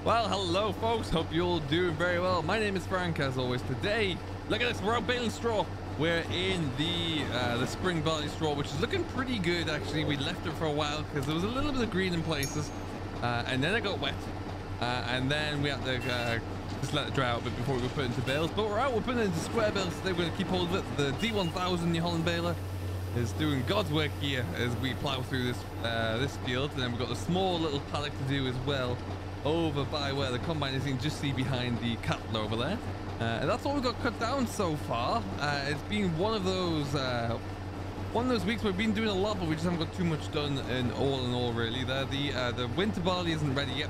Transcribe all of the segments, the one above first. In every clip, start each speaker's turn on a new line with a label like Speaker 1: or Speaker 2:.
Speaker 1: Well, hello folks, hope you're all doing very well. My name is Frank, as always. Today, look at this, we're out baling straw. We're in the spring barley straw, which is looking pretty good actually. We left it for a while because there was a little bit of green in places, and then it got wet, and then we had to just let it dry out a bit before we were put into bales. But we're out, we're putting it into square bales today. We're going to keep hold of it. The D1000 New Holland baler is doing God's work here as we plow through this field, and then we've got the small little paddock to do as well over by where the combine is. You can just see behind the cattle over there, and that's all we've got cut down so far. It's been one of those weeks where we've been doing a lot, but we just haven't got too much done in all really. The winter barley isn't ready yet.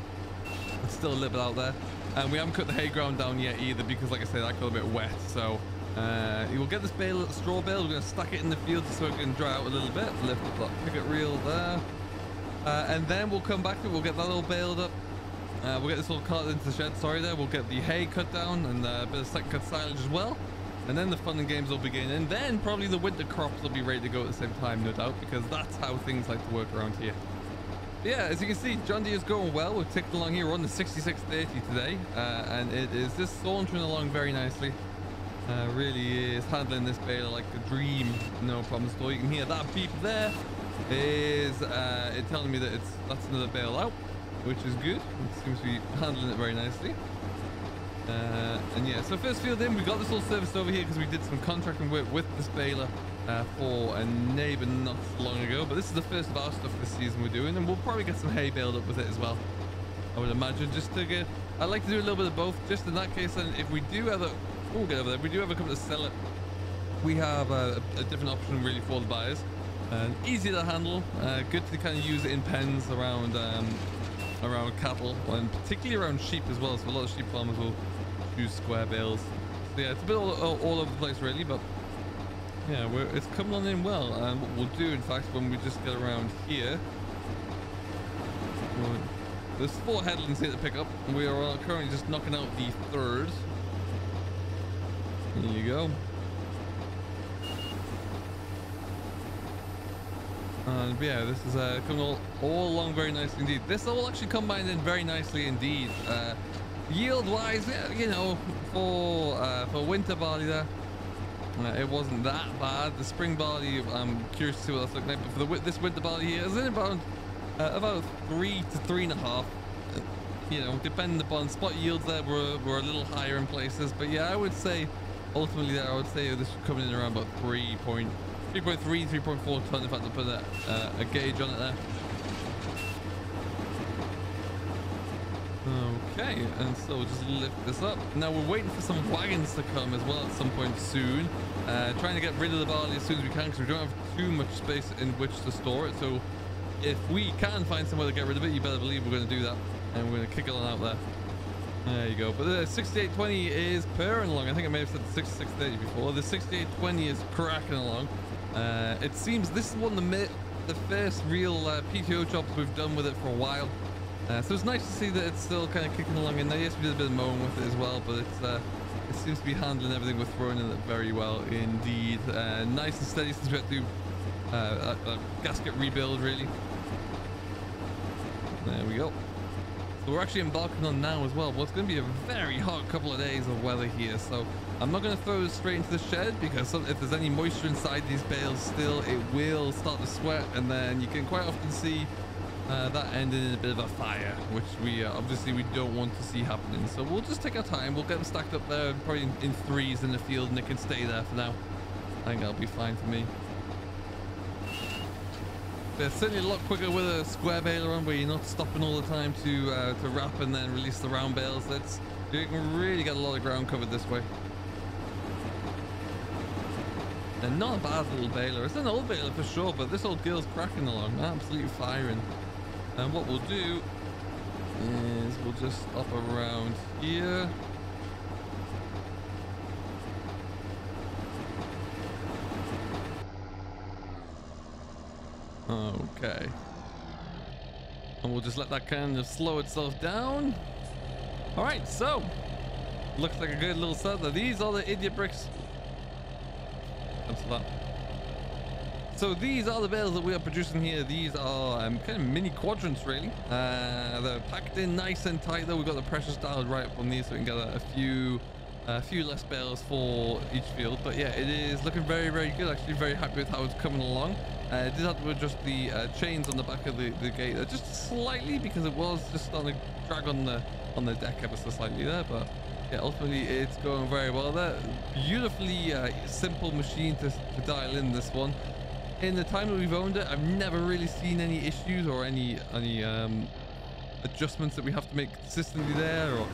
Speaker 1: It's still a little bit out there, and we haven't cut the hay ground down yet either because, like I said, that got a bit wet. So we'll get this straw bale. We're going to stack it in the field so it can dry out a little bit. Lift up that picket reel there, and then we'll come back to it. We'll get that all baled up. We'll get this all carted into the shed. Sorry there. We'll get the hay cut down and a bit of second cut silage as well. And then the fun and games will begin. And then probably the winter crops will be ready to go at the same time, no doubt, because that's how things like to work around here. Yeah, as you can see, John Deere is going well. We're ticking along here. We're on the 6630 today, and it is just sauntering along very nicely. Really is handling this baler like a dream, no problem at all. You can hear that beep there is it telling me that that's another bale out, which is good. It seems to be handling it very nicely. And yeah, so first field in, we got this all serviced over here because we did some contracting work with this baler for a neighbor not so long ago. But this is the first of our stuff this season we're doing, and we'll probably get some hay baled up with it as well, I would imagine. Just to get, I like to do a little bit of both, just in that case. And if we do ever, we'll get over there. If we do ever come to sell it, we have a different option really for the buyers, and easy to handle. Good to kind of use it in pens around cattle, and particularly around sheep as well. So a lot of sheep farmers will use square bales. So yeah, it's a bit all over the place really, but yeah, it's coming on in well. And what we'll do, in fact, when we just get around here, there's 4 headlands here to pick up. We are currently just knocking out the 3rd. There you go. And yeah, this is coming all along very nicely indeed. This all actually combined in very nicely indeed. Yield wise, you know, for winter barley there, it wasn't that bad. The spring barley, I'm curious to see what that's looking like, but for this winter barley here, it's in about 3 to 3.5. You know, depending upon spot yields there, were a little higher in places, but yeah, I would say ultimately there, I would say this is coming in around about 3.3, 3.4 ton if I had to put a gauge on it there. Okay, and so we'll just lift this up. Now we're waiting for some wagons to come as well at some point soon. Trying to get rid of the barley as soon as we can because we don't have too much space in which to store it. So if we can find somewhere to get rid of it, you better believe we're going to do that. And we're going to kick it on out there. There you go. But the 6820 is purring along. I think I may have said the 6630 before. The 6820 is cracking along. It seems this is one of the first real PTO jobs we've done with it for a while. So it's nice to see that it's still kind of kicking along in there. Yes, we did a bit of mowing with it as well, but it seems to be handling everything we're throwing in it very well indeed. Nice and steady since we had to do a gasket rebuild really. There we go. So we're actually embarking on now as well. Well, it's going to be a very hot couple of days of weather here, so I'm not going to throw it straight into the shed because if there's any moisture inside these bales still, it will start to sweat, and then you can quite often see that ended in a bit of a fire, which we obviously we don't want to see happening. So we'll just take our time. We'll get them stacked up there, probably in 3s in the field, and it can stay there for now. I think that'll be fine for me. But it's certainly a lot quicker with a square baler on, where you're not stopping all the time to wrap and then release the round bales. You can really get a lot of ground covered this way. And not a bad little baler. It's an old baler for sure, but this old girl's cracking along, absolutely firing. And what we'll do is we'll just up around here. Okay. And we'll just let that kind of slow itself down. All right, so looks like a good little set. These are the idiot bricks. Cancel that. So these are the bales that we are producing here. These are kind of mini quadrants, really. They're packed in nice and tight, though. We've got the pressures dialed right up on these, so we can get a few less bales for each field. But yeah, it is looking very, very good. Actually, very happy with how it's coming along. I did have to adjust the chains on the back of the gate just slightly, because it was just starting to drag on the deck ever so slightly there. But yeah, ultimately it's going very well there. Beautifully simple machine to dial in this one. In the time that we've owned it, I've never really seen any issues or any adjustments that we have to make consistently there, or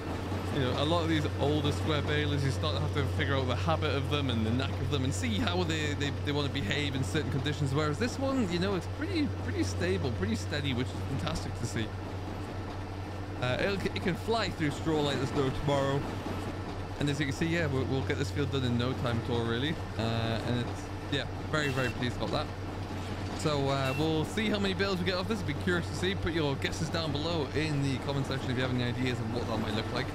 Speaker 1: a lot of these older square balers, you start to have to figure out the habit of them and the knack of them and see how they want to behave in certain conditions, whereas this one, it's pretty stable, pretty steady, which is fantastic to see. It can fly through straw like there's no tomorrow, and as you can see, yeah, we'll get this field done in no time at all, really. And it's, yeah, very, very pleased about that. So we'll see how many bales we get off this. I'd be curious to see. Put your guesses down below in the comment section if you have any ideas of what that might look like.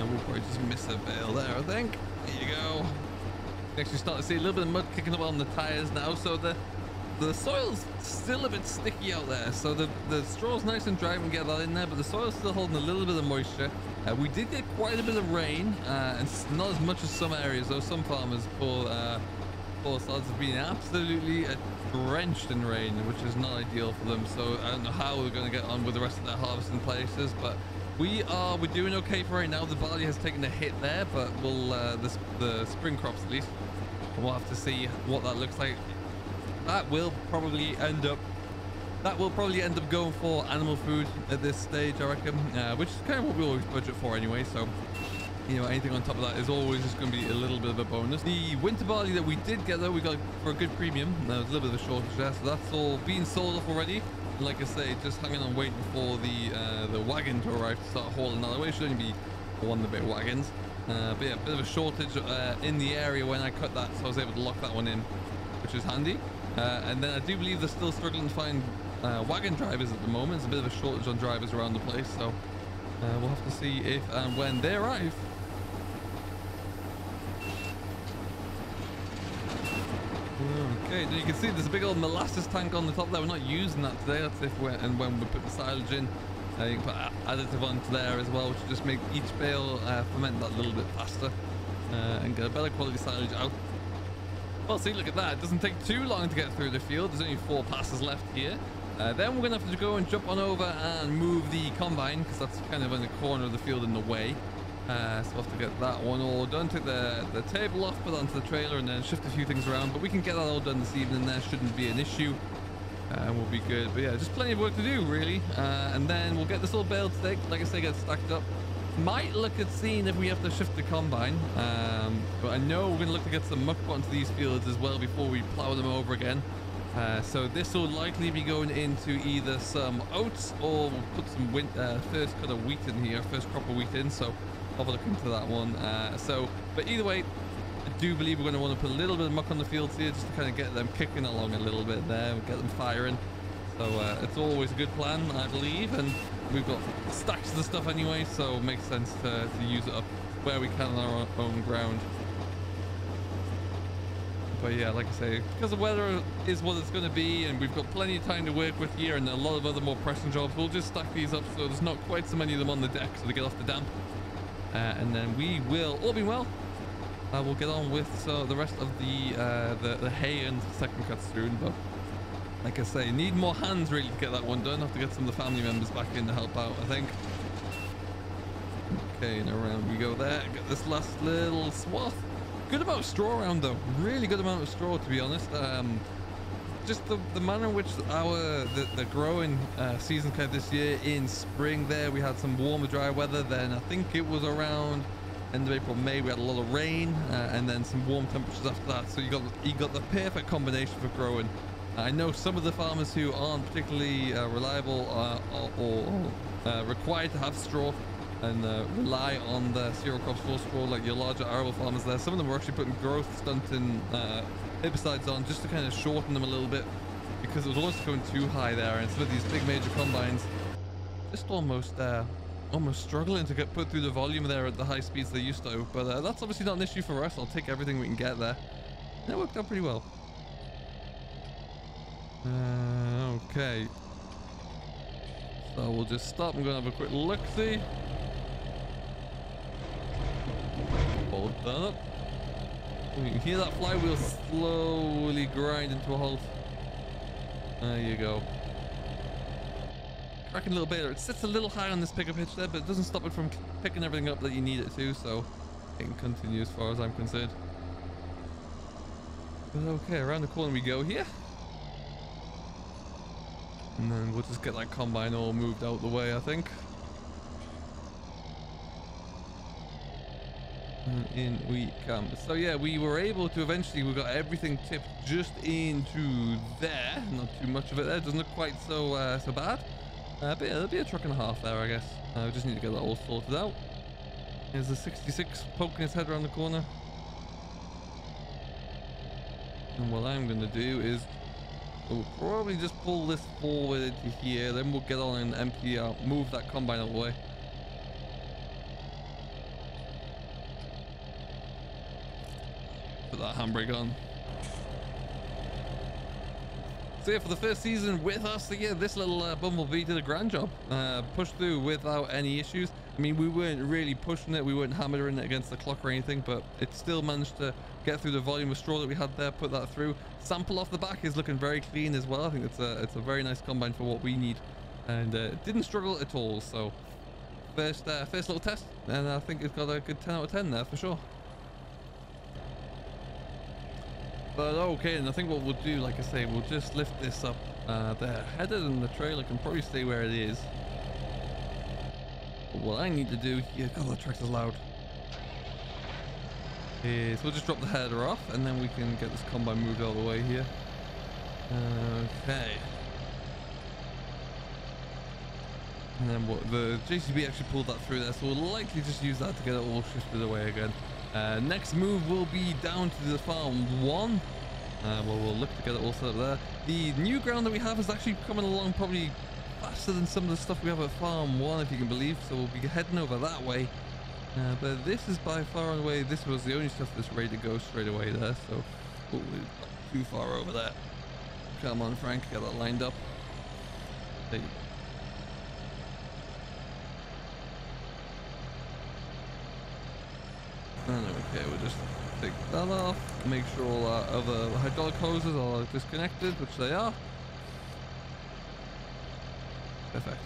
Speaker 1: We'll probably just miss a bale there, I think. There you go. You actually start to see a little bit of mud kicking up on the tires now. So the soil's still a bit sticky out there. So the straw's nice and dry, we can get that in there, but the soil's still holding a little bit of moisture. We did get quite a bit of rain, and not as much as some areas, though. Some farmers poor sods have been absolutely drenched in rain, which is not ideal for them. So I don't know how we're going to get on with the rest of their harvesting places, but we're doing okay for right now. The barley has taken a hit there, but we'll the spring crops at least, and we'll have to see what that looks like. That will probably end up going for animal food at this stage, I reckon, which is kind of what we always budget for anyway. So anything on top of that is always just going to be a little bit of a bonus. The winter barley that we did get, though, we got for a good premium. There was a little bit of a shortage there, so that's all being sold off already. And like I say, just hanging on waiting for the wagon to arrive to start hauling another way. It should only be one of the bit wagons. But yeah, a bit of a shortage in the area when I cut that, so I was able to lock that one in, which is handy. And then I do believe they're still struggling to find wagon drivers at the moment. There's a bit of a shortage on drivers around the place, so we'll have to see if and when they arrive. Okay, you can see there's a big old molasses tank on the top there. We're not using that today. That's if when we put the silage in. You can put additive onto there as well, which will just make each bale ferment that a little bit faster and get a better quality silage out. Well, see, look at that. It doesn't take too long to get through the field. There's only 4 passes left here. Then we're going to have to go and jump on over and move the combine, because that's kind of in the corner of the field in the way. So we'll have to get that one all done. Take the table off, put it onto the trailer, and then shift a few things around. But we can get that all done this evening. There shouldn't be an issue. And we'll be good. But yeah, just plenty of work to do, really. And then we'll get this all baled today. Like I say, get stacked up. Might look at seeing if we have to shift the combine. But I know we're going to look to get some muck put onto these fields as well before we plow them over again. So this will likely be going into either some oats, or we'll put some first cut of wheat in here, first crop of wheat in. So have a look into that one. But either way, I do believe we're going to want to put a little bit of muck on the fields here, just to kind of get them kicking along a little bit there, get them firing. So it's always a good plan, I believe, and we've got stacks of the stuff anyway, so it makes sense to use it up where we can on our own ground. But yeah, like I say, because the weather is what it's going to be, and we've got plenty of time to work with here and a lot of other more pressing jobs, we'll just stack these up so there's not quite so many of them on the deck, so they get off the damp. And then we will, all being well, we'll get on with the rest of the hay and second cuts soon. But like I say, need more hands really to get that one done. Have to get some of the family members back in to help out, I think. Okay, and around we go there. Get this last little swath. Good amount of straw around, though. Really good amount of straw, to be honest. Just the manner in which the growing season came this year. In spring there, we had some warmer, dry weather. Then I think it was around end of April, May, we had a lot of rain, and then some warm temperatures after that. So you got the perfect combination for growing. I know some of the farmers who aren't particularly reliable or required to have straw and rely on the cereal crops for straw, like your larger arable farmers there. Some of them are actually putting growth stunting herbicides on just to kind of shorten them a little bit, because it was almost going too high there, and some of these big major combines just almost struggling to get put through the volume there at the high speeds they used to. But that's obviously not an issue for us. I'll take everything we can get there. And it worked out pretty well. Okay. So we'll just stop. I'm going to have a quick look-see. Hold that up. You can hear that flywheel slowly grind into a halt. There you go. Cracking a little bit. It sits a little high on this pickup hitch there, but it doesn't stop it from picking everything up that you need it to, so it can continue as far as I'm concerned. But okay, around the corner we go here. And then we'll just get that combine all moved out the way, I think. And in we come. So yeah, we were able to eventually, we got everything tipped just into there. Not too much of it there. Doesn't look quite so so bad. But yeah, there'll be a truck and a half there, I guess. We just need to get that all sorted out. Here's the 66 poking his head around the corner. And what I'm going to do is we'll probably just pull this forward into here, then we'll get on and empty out, move that combine out of the way. Put that handbrake on. So yeah, for the first season with us, so yeah, this little Bumblebee did a grand job. Pushed through without any issues. I mean, we weren't really pushing it, we weren't hammering it against the clock or anything, but it still managed to get through the volume of straw that we had there, put that through. Sample off the back is looking very clean as well. I think it's a very nice combine for what we need, and didn't struggle at all. So first little test, and I think it's got a good 10 out of 10 there for sure. But okay, and I think what we'll do, like I say, we'll just lift this up. The header and the trailer can probably stay where it is. But what I need to do here, God, that tractor's loud, is we'll just drop the header off, and then we can get this combine moved out of the way here. Okay. And then what, the JCB actually pulled that through there, so we'll likely just use that to get it all shifted away again. Next move will be down to the farm 1. Well, we'll look to get it all set up there. The new ground that we have is actually coming along probably faster than some of the stuff we have at farm 1, if you can believe, so we'll be heading over that way. But this is by far and away, this was the only stuff that's ready to go straight away there, so we're not too far over there. Come on, Frank, get that lined up. There you go. Okay, we'll just take that off, make sure all our other hydraulic hoses are disconnected, which they are. Perfect.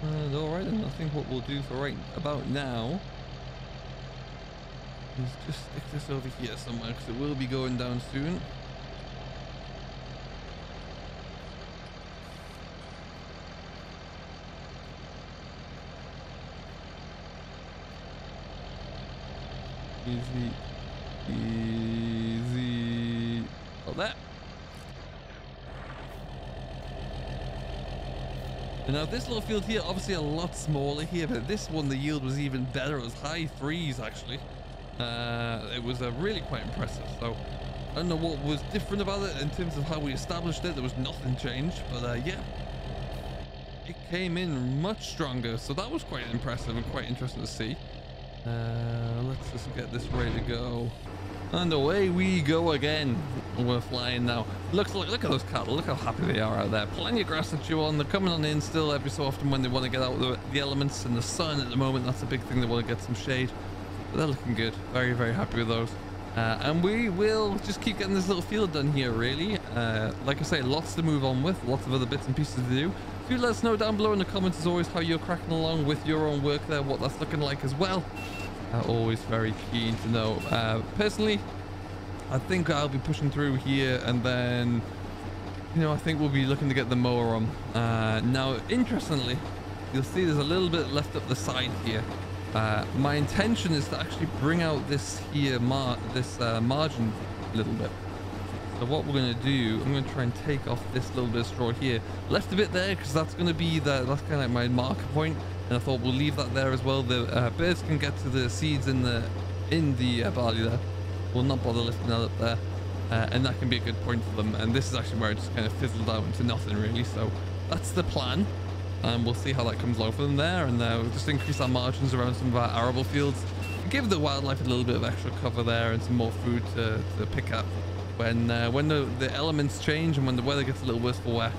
Speaker 1: And alright, and I think what we'll do for right about now is just stick this over here somewhere, because it will be going down soon. Easy, easy. Hold that. And now this little field here, obviously a lot smaller here, but this one the yield was even better. It was high 3s actually. It was really quite impressive. So I don't know what was different about it in terms of how we established it. There was nothing changed, but yeah, it came in much stronger. So that was quite impressive and quite interesting to see. Let's just get this ready to go. And away we go again. We're flying now. Look at those cattle. Look how happy they are out there. Plenty of grass to chew on. They're coming on in still every so often when they want to get out of the elements and the sun at the moment. That's a big thing. They want to get some shade. But they're looking good. Very, very happy with those. And we will just keep getting this little field done here, really. Like I say, lots to move on with. Lots of other bits and pieces to do. Do let us know down below in the comments as always how you're cracking along with your own work there, what that's looking like as well. Always very keen to know. Personally, I think I'll be pushing through here, and then, you know, I think we'll be looking to get the mower on. Now, interestingly, you'll see there's a little bit left up the side here. My intention is to actually bring out this here, margin a little bit. So what we're going to do, I'm going to try and take off this little bit of straw here. Left a bit there because that's going to be that's kind of like my marker point. And I thought we'll leave that there as well. The birds can get to the seeds in the barley there. We'll not bother lifting that up there. And that can be a good point for them. And this is actually where it just kind of fizzled out into nothing really. So that's the plan. And we'll see how that comes along for them there. And we'll just increase our margins around some of our arable fields. give the wildlife a little bit of extra cover there and some more food to pick up when the elements change and when the weather gets a little worse for wear.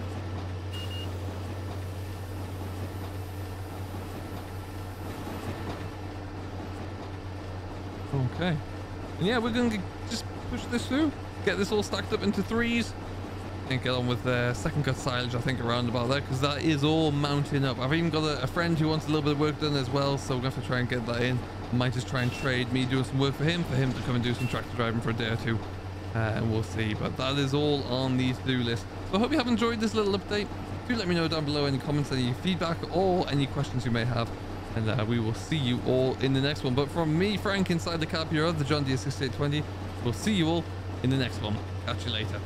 Speaker 1: Okay, and yeah, we're gonna just push this through, get this all stacked up into 3s, and get on with the second cut silage, I think, around about there, because that is all mounting up. I've even got a friend who wants a little bit of work done as well, so we're gonna have to try and get that in. Might just try and trade me doing some work for him to come and do some tractor driving for a day or two, and we'll see. But that is all on the to-do list. So I hope you have enjoyed this little update. Do let me know down below any comments, any feedback, or any questions you may have. And we will see you all in the next one. But from me, Frank, inside the cab here of the John Deere 6820, we'll see you all in the next one. Catch you later.